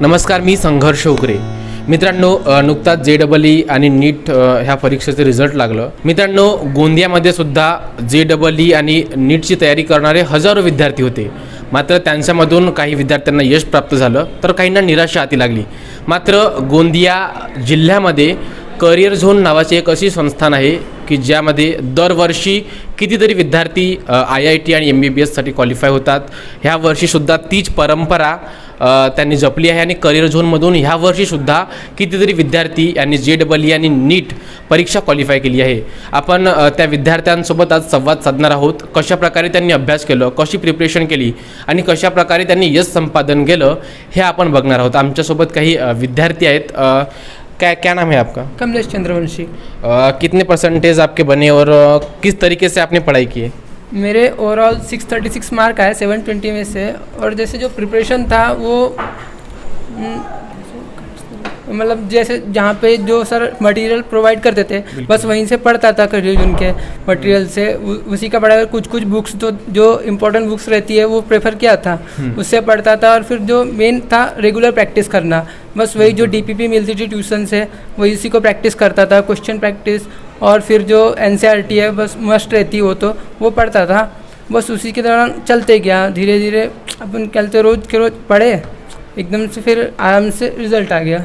नमस्कार, मी संघर्ष उकरे. मित्रांनो, नुकताच JEE आणि नीट ह्या परीक्षेचे रिझल्ट लागलं. मित्रांनो, गोंदियामध्ये सुद्धा JEE आणि नीटची तयारी करणारे हजारो विद्यार्थी होते. मात्र त्यांच्यामधून काही विद्यार्थ्यांना यश प्राप्त झालं तर काहींना निराशा हाती लागली. मात्र गोंदिया जिल्ह्यामध्ये करिअर झोन नावाची एक अशी संस्थान आहे की ज्यामध्ये दरवर्षी कितीतरी विद्यार्थी IIT आणि MBBSसाठी क्वालिफाय होतात. ह्या वर्षीसुद्धा तीच परंपरा त्यांनी जपली आहे आणि करिअर झोनमधून ह्या वर्षीसुद्धा कितीतरी विद्यार्थी यांनी JEE आणि नीट परीक्षा क्वालिफाय केली आहे. आपण त्या विद्यार्थ्यांसोबत आज संवाद साधणार आहोत. कशाप्रकारे त्यांनी अभ्यास केलं, कशी प्रिपरेशन केली आणि कशाप्रकारे त्यांनी यश संपादन केलं हे आपण बघणार आहोत. आमच्यासोबत काही विद्यार्थी आहेत. क्या नाम है आपका? कमलेश चंद्रवंशी. कितने परसेंटेज आपके बने और किस तरीके से आपने पढ़ाई की है? मेरे ओवरऑल 636 मार्क आए 720 में से. और जैसे जो प्रिपरेशन था वो मतलब जैसे जहाँ पे जो सर मटेरियल प्रोवाइड करते थे बस वहीं से पढ़ता था. करियर उनके मटेरियल से उसी का पढ़ा. कुछ कुछ बुक्स तो जो इम्पोर्टेंट बुक्स रहती है वो प्रेफर किया था, उससे पढ़ता था. और फिर जो मेन था रेगुलर प्रैक्टिस करना, बस वही जो DPP मिलती थी ट्यूशन से वही उसी को प्रैक्टिस करता था. क्वेश्चन प्रैक्टिस और फिर जो NCERT है बस मस्ट रहती वो तो वो पढ़ता था. बस उसी के दौरान चलते गया. धीरे धीरे अपन चलते रोज़ के रोज़ पढ़े, एकदम से फिर आराम से रिजल्ट आ गया.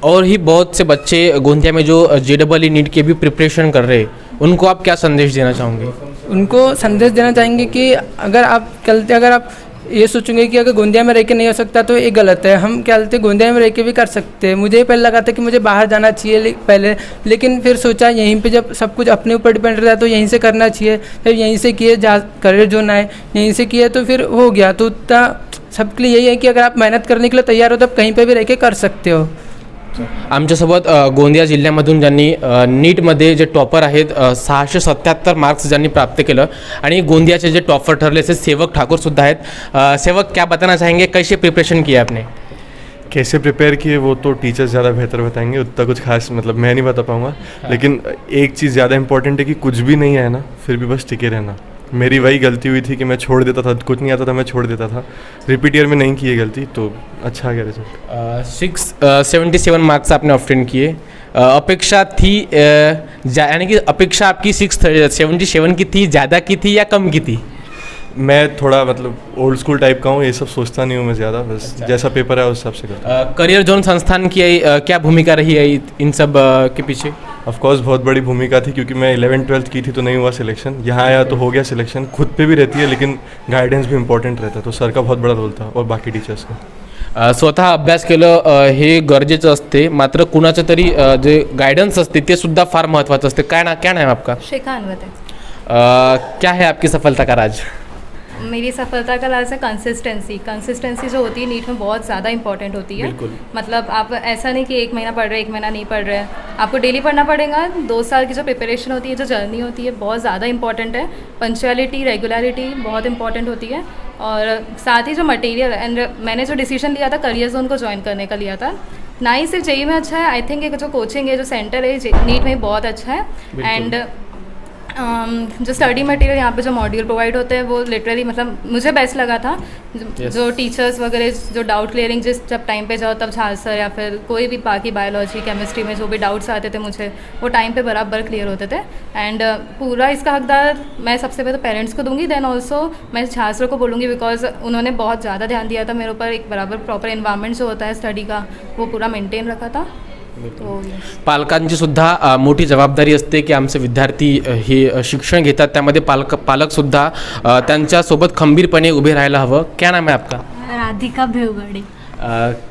और ही बहुत से बच्चे गोंदिया में जो JEE नीट के भी प्रिपरेशन कर रहे हैं, उनको आप क्या संदेश देना चाहोगे? उनको संदेश देना चाहेंगे कि अगर आप ये सोचेंगे कि अगर गोंदिया में रह के नहीं हो सकता तो ये गलत है. हम क्या बोलते गोंदिया में रह के भी कर सकते हैं. मुझे पहले लगा था कि मुझे बाहर जाना चाहिए पहले, लेकिन फिर सोचा यहीं पे जब सब कुछ अपने ऊपर डिपेंड रहता है तो यहीं से करना चाहिए. फिर यहीं से किए, जहाँ करियर जोन आए यहीं से किए तो फिर हो गया. तो उतना सबके लिए यही है कि अगर आप मेहनत करने के लिए तैयार हो तो आप कहीं पे भी रह के कर सकते हो. आमच्यासोबत गोंदिया जिल्ह्यामधून ज्यांनी नीटमध्ये जे टॉपर आहेत 677 मार्क्स ज्यांनी प्राप्त केलं आणि गोंदियाचे जे टॉपर ठरले असे सेवक ठाकुरसुद्धा आहेत. सेवक, क्या बताना चाहेंगे, कैसे प्रिपरेशन किया आपने? कैसे प्रिपेयर किए वो तो टीचर्स ज़्यादा बेहतर बताएंगे. उतना कुछ खास मतलब मैं नहीं बता पाऊँगा. लेकिन एक चीज़ ज़्यादा इंपॉर्टेंट है कि कुछ भी नहीं आया ना फिर भी बस टिके रहना. मेरी वही गलती हुई थी कि मैं छोड़ देता था. कुछ नहीं आता था मैं छोड़ देता था. रिपीट ईयर में नहीं की है गलती, तो अच्छा गया रिजल्ट. 677 मार्क्स आपने ऑब्टेन किए. अपेक्षा थी यानी कि अपेक्षा आपकी 677 की थी, ज़्यादा की थी या कम की थी? मैं थोड़ा मतलब ओल्ड स्कूल टाइप का हूँ, ये सब सोचता नहीं हूँ मैं ज़्यादा. बस जैसा पेपर है उस हिसाब से करता हूँ. करियर जोन संस्थान की क्या भूमिका रही है इन सब के पीछे? ऑफ कोर्स बहुत बड़ी भूमिका थी, क्योंकि मैं 11th-12th की थी तो नहीं हुआ सिलेक्शन. यहाँ आया तो हो गया सिलेक्शन. खुद पे भी रहती है लेकिन गाइडेंस भी इम्पॉर्टंट रहता है, तो सर का बहुत बड़ा रोल था और बाकी टीचर्स का. स्वतः अभ्यास केलं हे गरजेचं असते, मात्र कुणाचं तरी जे गायडन्स असते ते सुद्धा फार महत्त्वाचं असते. क्या नाम है आपका? शिखा अनवत है. क्या है आपकी सफलता का राज? मेरी सफलता का राज है कंसिस्टेंसी जो होती है नीट में बहुत ज़्यादा इंपॉर्टेंट होती है. मतलब आप ऐसा नहीं कि एक महीना पढ़ रहे, एक महीना नहीं पढ़ रहे. आपको डेली पढ़ना पड़ेगा. 2 साल की जो प्रिपरेशन होती है, जो जर्नी होती है, बहुत ज़्यादा इंपॉर्टेंट है. पंक्चुअलिटी, रेगुलरिटी बहुत इंपॉर्टेंट होती है. और साथ ही जो मटेरियल एंड मैंने जो डिसीजन लिया था करियर जोन को ज्वाइन करने का लिया था, ना ही सिर्फ JEE में अच्छा है, आई थिंक जो कोचिंग है, जो सेंटर है नीट में बहुत अच्छा है. एंड जो स्टडी मटेरियल यहाँ पे जो मॉड्यूल प्रोवाइड होते हैं वो लिटरली मतलब मुझे बेस्ट लगा था. जो टीचर्स वगैरह जो डाउट क्लियरिंग जब टाइम पे जाओ तब झाल सर या फिर कोई भी बाकी बायोलॉजी केमिस्ट्री में जो भी डाउट्स आते थे मुझे वो टाइम पे बराबर क्लियर होते थे. एंड पूरा इसका हकदार मैं सबसे पहले पेरेंट्स को दूंगी, देन ऑल्सो मैं झाल सर को बोलूँगी, बिकॉज उन्होंने बहुत ज़्यादा ध्यान दिया था मेरे ऊपर. एक बराबर प्रॉपर एनवायरनमेंट जो होता है स्टडी का वो पूरा मेंटेन रखा था. पालकांची सुद्धा मोठी जबाबदारी असते की आमचे विद्यार्थी हे शिक्षण घेतात, त्यामध्ये पालकसुद्धा त्यांच्यासोबत खंबीरपणे उभे राहायला हवं. क्या नाम है आपका? राधिका भेवगड़े.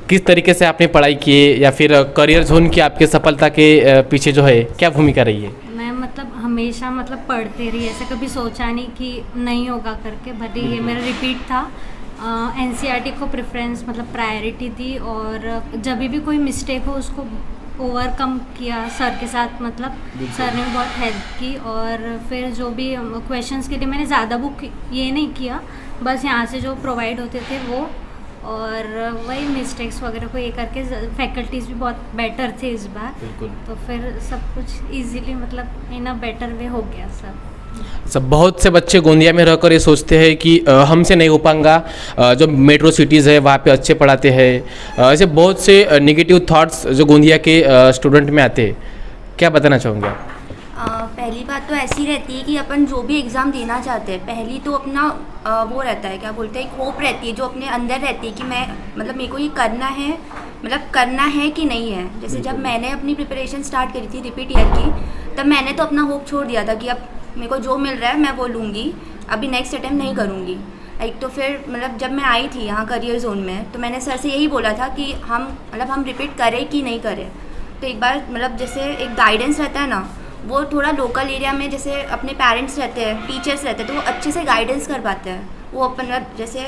किस तरीके से आपने पढ़ाई की है या फिर करियर जोन की आपके सफलता के पीछे जो है क्या भूमिका रही है? मैं मतलब हमेशा मतलब पढ़ते रही, ऐसे कभी सोचा नहीं कि नहीं होगा करके. भले ये मेरा रिपीट था. NCERT को प्रेफरेंस मतलब प्रायोरिटी दी, और जब भी कोई मिस्टेक हो उसको ओवरकम किया सर के साथ. मतलब सर ने बहुत हेल्प की. और फिर जो भी क्वेश्चंस के लिए मैंने ज़्यादा बुक ये नहीं किया, बस यहाँ से जो प्रोवाइड होते थे वो, और वही मिस्टेक्स वगैरह को ये करके. फैकल्टीज़ भी बहुत बेटर थे इस बार, तो फिर सब कुछ इजीली मतलब इन अ बेटर वे हो गया सब. सब बहुत से बच्चे गोंदिया में रहकर ये सोचते हैं कि हमसे नहीं हो पाएगा, जो मेट्रो सिटीज़ है वहाँ पे अच्छे पढ़ाते हैं। ऐसे बहुत से नेगेटिव थॉट्स जो गोंदिया के स्टूडेंट में आते हैं, क्या बताना चाहोगे आप? पहली बात तो ऐसी रहती है कि अपन जो भी एग्ज़ाम देना चाहते हैं, पहली तो अपना वो रहता है, क्या बोलते हैं, एक होप रहती है जो अपने अंदर रहती है कि मैं मतलब मेरे को ये करना है, मतलब करना है कि नहीं है। जैसे जब मैंने अपनी प्रिपरेशन स्टार्ट करी थी रिपीट ईयर की, तब मैंने तो अपना होप छोड़ दिया था कि अब मेरे को जो मिल रहा है मैं वो लूँगी, अभी नेक्स्ट अटैम्प्ट नहीं करूँगी। एक तो फिर मतलब जब मैं आई थी यहाँ करियर जोन में, तो मैंने सर से यही बोला था कि हम रिपीट करें कि नहीं करें। तो एक बार मतलब जैसे एक गाइडेंस रहता है ना, वो थोड़ा लोकल एरिया में जैसे अपने पेरेंट्स रहते हैं, टीचर्स रहते हैं, तो वो अच्छे से गाइडेंस कर पाते हैं। वो अपन जैसे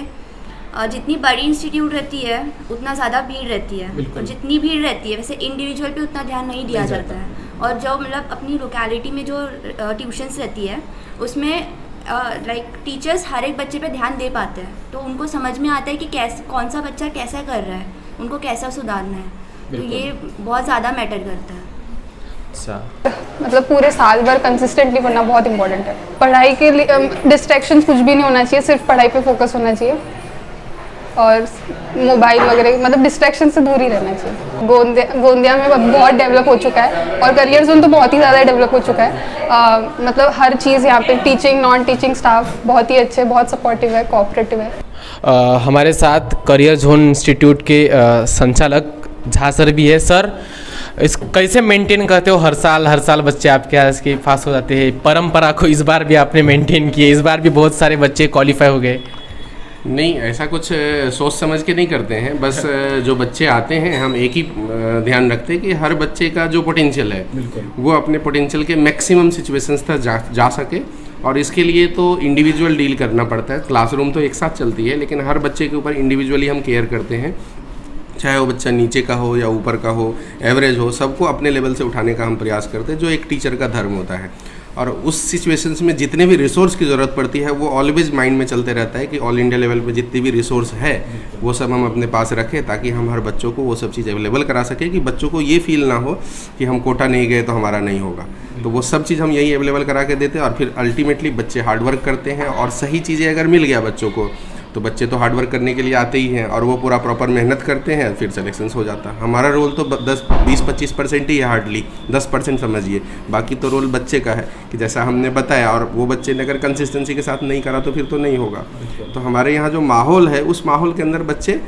जितनी बड़ी इंस्टीट्यूट रहती है उतना ज़्यादा भीड़ रहती है, और जितनी भीड़ रहती है वैसे इंडिविजुअल पे उतना ध्यान नहीं दिया जाता है। और जो मतलब अपनी लोकेलिटी में जो ट्यूशन्स रहती है उसमें लाइक टीचर्स हर एक बच्चे पे ध्यान दे पाते हैं, तो उनको समझ में आता है कि कैसे कौन सा बच्चा कैसा कर रहा है, उनको कैसा सुधारना है। तो ये बहुत ज़्यादा मैटर करता है। मतलब पूरे साल भर कंसिस्टेंटली पढ़ना बहुत इंपॉर्टेंट है। पढ़ाई के लिए डिस्ट्रैक्शंस कुछ भी नहीं होना चाहिए, सिर्फ पढ़ाई पे फोकस होना चाहिए, और मोबाइल वगैरह मतलब डिस्ट्रैक्शन से दूर ही रहना चाहिए। गोंदिया में बहुत डेवलप हो चुका है, और करियर जोन तो बहुत ही ज़्यादा डेवलप हो चुका है। मतलब हर चीज़ यहाँ पे, टीचिंग नॉन टीचिंग स्टाफ बहुत ही अच्छे, बहुत सपोर्टिव है, कोऑपरेटिव है। हमारे साथ करियर जोन इंस्टीट्यूट के संचालक झा सर भी है। सर, इस कैसे मेंटेन करते हो? हर साल बच्चे आपके यहाँ के पास हो जाते हैं। परंपरा को इस बार भी आपने मेंटेन किए, इस बार भी बहुत सारे बच्चे क्वालिफाई हो गए। नहीं, ऐसा कुछ सोच समझ के नहीं करते हैं। बस जो बच्चे आते हैं हम एक ही ध्यान रखते हैं कि हर बच्चे का जो पोटेंशियल है वो अपने पोटेंशियल के मैक्सिमम सिचुएशंस तक जा सके, और इसके लिए तो इंडिविजुअल डील करना पड़ता है। क्लासरूम तो एक साथ चलती है, लेकिन हर बच्चे के ऊपर इंडिविजुअली हम केयर करते हैं, चाहे वो बच्चा नीचे का हो या ऊपर का हो, एवरेज हो, सबको अपने लेवल से उठाने का हम प्रयास करते हैं, जो एक टीचर का धर्म होता है। और उस सिचुएशंस में जितने भी रिसोर्स की ज़रूरत पड़ती है वो ऑलवेज माइंड में चलते रहता है कि ऑल इंडिया लेवल पे जितनी भी रिसोर्स है वो सब हम अपने पास रखें, ताकि हम हर बच्चों को वो सब चीज़ अवेलेबल करा सकें, कि बच्चों को ये फील ना हो कि हम कोटा नहीं गए तो हमारा नहीं होगा। तो वो सब चीज़ हम यही अवेलेबल करा के देते हैं, और फिर अल्टीमेटली बच्चे हार्डवर्क करते हैं, और सही चीज़ें अगर मिल गया बच्चों को तो बच्चे तो हार्डवर्क करने के लिए आते ही हैं, और वो पूरा प्रॉपर मेहनत करते हैं, फिर सिलेक्शंस हो जाता है। हमारा रोल तो 10-20-25% ही है, हार्डली 10% समझिए, बाकी तो रोल बच्चे का है कि जैसा हमने बताया, और वो बच्चे ने अगर कंसिस्टेंसी के साथ नहीं करा तो फिर तो नहीं होगा। तो हमारे यहाँ जो माहौल है उस माहौल के अंदर बच्चे,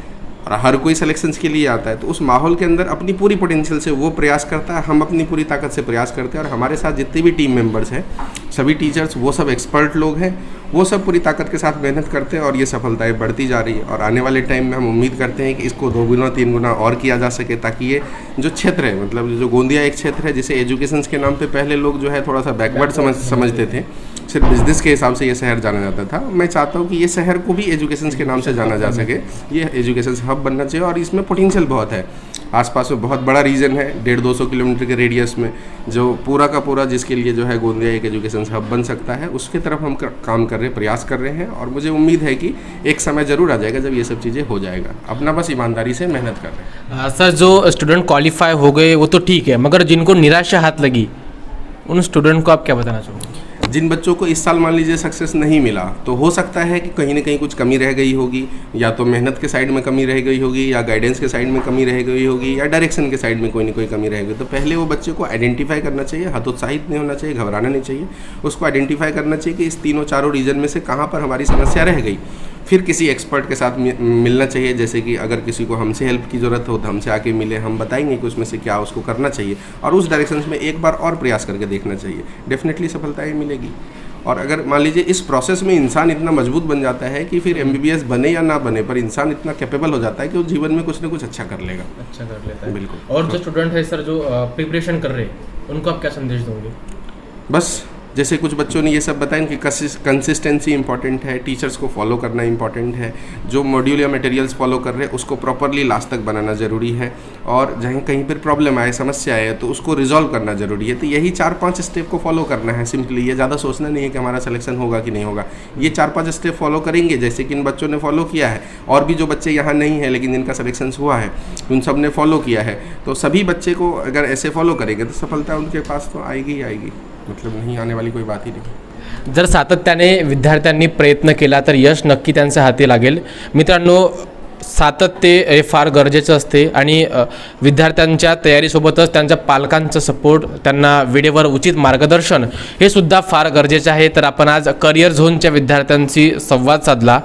और हर कोई सिलेक्शंस के लिए आता है, तो उस माहौल के अंदर अपनी पूरी पोटेंशियल से वो प्रयास करता है, हम अपनी पूरी ताकत से प्रयास करते हैं, और हमारे साथ जितने भी टीम मेंबर्स हैं, सभी टीचर्स वो सब एक्सपर्ट लोग हैं, वो सब पूरी ताकत के साथ मेहनत करते हैं, और ये सफलताएं बढ़ती जा रही है। और आने वाले टाइम में हम उम्मीद करते हैं कि इसको 2 गुना 3 गुना और किया जा सके, ताकि ये जो क्षेत्र है, मतलब जो गोंदिया एक क्षेत्र है जिसे एजुकेशन के नाम पे पहले लोग जो है थोड़ा सा बैकवर्ड समझते थे, सिर्फ बिजनेस के हिसाब से ये शहर जाना जाता था। मैं चाहता हूँ कि ये शहर को भी एजुकेशन के नाम से जाना जा सके, ये एजुकेशन हब बनना चाहिए, और इसमें पोटेंशियल बहुत है। आसपास में बहुत बड़ा रीजन है 150-200 किलोमीटर के रेडियस में, जो पूरा का पूरा जिसके लिए जो है गोंदिया एक एजुकेशन हब बन सकता है, उसके तरफ हम काम कर रहे हैं, प्रयास कर रहे हैं, और मुझे उम्मीद है कि एक समय ज़रूर आ जाएगा जब ये सब चीज़ें हो जाएगा। अपना बस ईमानदारी से मेहनत कर रहे हैं। सर, जो स्टूडेंट क्वालिफाई हो गए वो तो ठीक है, मगर जिनको निराशा हाथ लगी उन स्टूडेंट को आप क्या बताना चाहोगे? जिन बच्चों को इस साल मान लीजिए सक्सेस नहीं मिला, तो हो सकता है कि कहीं ना कहीं कुछ कमी रह गई होगी, या तो मेहनत के साइड में कमी रह गई होगी, या गाइडेंस के साइड में कमी रह गई होगी, या डायरेक्शन के साइड में कोई ना कोई कमी रह गई। तो पहले वो बच्चे को आइडेंटिफाई करना चाहिए, हतोत्साहित नहीं होना चाहिए, घबराना नहीं चाहिए, उसको आइडेंटिफाई करना चाहिए कि इस 3-4 रीजन में से कहाँ पर हमारी समस्या रह गई। फिर किसी एक्सपर्ट के साथ मिलना चाहिए, जैसे कि अगर किसी को हमसे हेल्प की ज़रूरत हो तो हमसे आके मिले, हम बताएंगे कि उसमें से क्या उसको करना चाहिए, और उस डायरेक्शन में एक बार और प्रयास करके देखना चाहिए। डेफिनेटली सफलताएँ मिलेगी। और अगर मान लीजिए इस प्रोसेस में इंसान इतना मजबूत बन जाता है कि फिर MBBS बने या ना बने, पर इंसान इतना कैपेबल हो जाता है कि वो जीवन में कुछ ना कुछ अच्छा कर लेगा। अच्छा कर लेता है, बिल्कुल। और जो स्टूडेंट है सर, जो प्रिपरेशन कर रहे हैं, उनको आप क्या संदेश दोगे? बस जैसे कुछ बच्चों ने ये सब बताया कि कंसिस्टेंसी इंपॉर्टेंट है, टीचर्स को फॉलो करना इंपॉर्टेंट है, जो मॉड्यूल या मटेरियल्स फॉलो कर रहे हैं उसको प्रॉपरली लास्ट तक बनाना ज़रूरी है, और जहाँ कहीं पर प्रॉब्लम आए, समस्या आए, तो उसको रिजॉल्व करना ज़रूरी है। तो यही 4-5 स्टेप को फॉलो करना है सिंपली। ये ज़्यादा सोचना नहीं है कि हमारा सिलेक्शन होगा कि नहीं होगा। ये 4-5 स्टेप फॉलो करेंगे, जैसे कि इन बच्चों ने फॉलो किया है, और भी जो बच्चे यहाँ नहीं हैं लेकिन जिनका सिलेक्शन हुआ है उन सब ने फॉलो किया है, तो सभी बच्चे को अगर ऐसे फॉलो करेंगे तो सफलता उनके पास तो आएगी ही आएगी, मतलब नहीं आने वाली कोई बात ही नहीं। जर सातत्याने विद्यार्थ्यांनी प्रयत्न केला तर यश नक्की त्यांच्या हाती लागेल. मित्रांनो, सातत्य हे फार गरजेचं असते आणि विद्यार्थ्यांच्या तयारीसोबतच त्यांच्या पालकांचं सपोर्ट, त्यांना वेळेवर उचित मार्गदर्शन हे सुद्धा फार गरजेचं आहे. तर आपण आज करिअर झोनच्या विद्यार्थ्यांशी संवाद साधला.